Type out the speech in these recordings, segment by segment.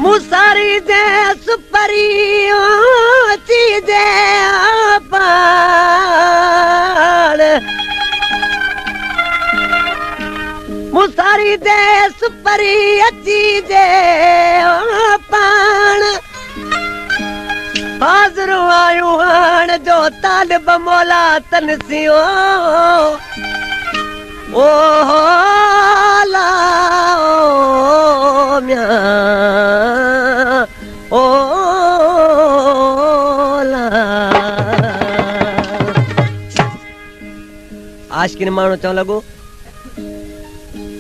मुसारी दे सुपरी चीजे पाण मुसारी दे सुपरी अची जे पाण हाज़िर आयूं हाण जो तालिब मौला तनसियो ओ ला म्या ओ ला आशिकिन माण्हू चवण लॻो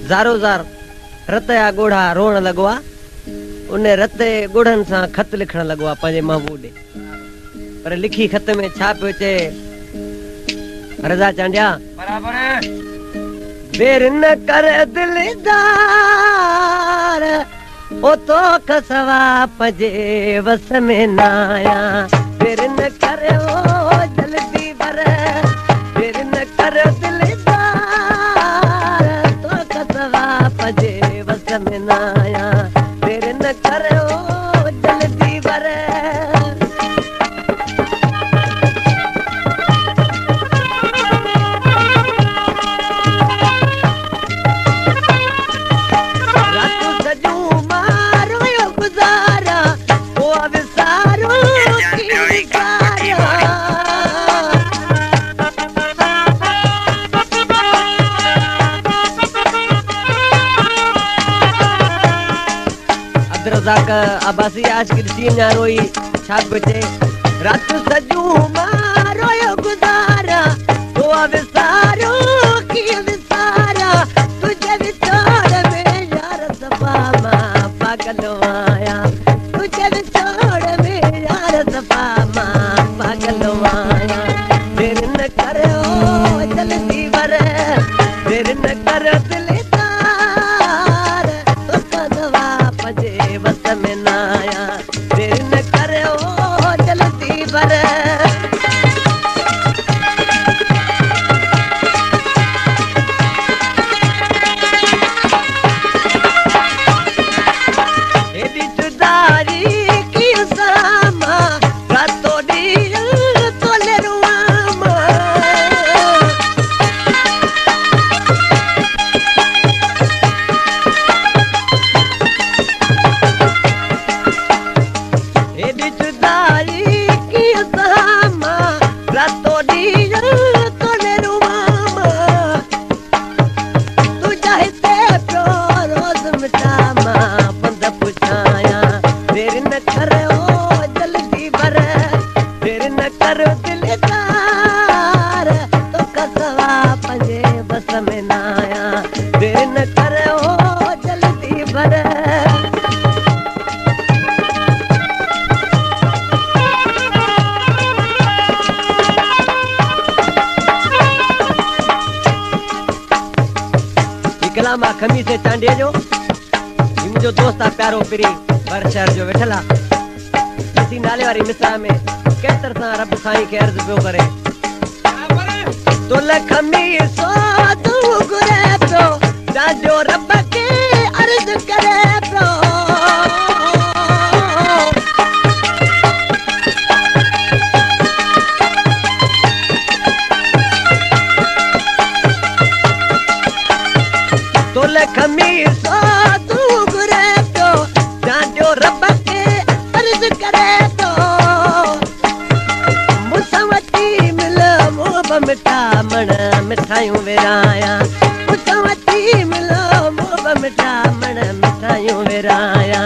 ज़ारो ज़ार रत जा ॻोढ़ा रोअण लॻो आहे उन रत जे ॻोढ़नि सां ख़त लिखण लॻो आहे पंहिंजे महबूब ॾे पर लिखी ख़त में छा पियो चए रज़ा चांडिया बराबर देर न कर दिलदार ओ तो कसवा पजे वस में न आया देर न कर ओ जल्दी बर देर न कर दिलदार तो कसवा पजे वस में न आया देर न कर ओ जल्दी बर अब्बासी आशिक़ ॾिसी अञा रोई छा पियो चए राति सॼूं मां रोयो गुज़ारा दुआ विसारो कीअं विसारा तुंहिंजे विछोड़ में यार सफ़ा मां पागल आहियां तुंहिंजे विछोड़ में यार सफ़ा मां पागल आहियां देर न कर ओ जल्दी वर देर न कर दिलदार तो कदवा पजे वस में न आया देर न कर ओ जल्दी वर एडी जुदारी की सामा रातो ॾींहुं तोले रुआमा एडी जुदारी की सामा रातो ॾींहुं तोले रुआमा तुंहिंजा हिते पियो रोज़ मिटा मां पंध पुछायां देर न कर ओ जल्दी वर देर न कर दिलदार तो कसवा पंहिंजे बस में न आया देर न कर ओ जल्दी वर कलाम आहे खमीस चांडीअ जो मुंहिंजो दोस्त आहे प्यारो पिरी बर शहर जो वेठल आहे ॾिसी नाले वारी मिसाल में केतर सां रब साईं खे अर्ज़ु पियो करे तुल खमीसो तूं घुरे पियो जांजो रब खे अर्ज़ु करे पियो तुल खमीसो तूं घुरे पियो जांजो रब खे अर्ज़ु करे पियो मूंसां वठी मिल मोह मिठा मण मिठायूं विरायां मूंसां वठी मिल मोह मिठा मण मिठायूं विरायां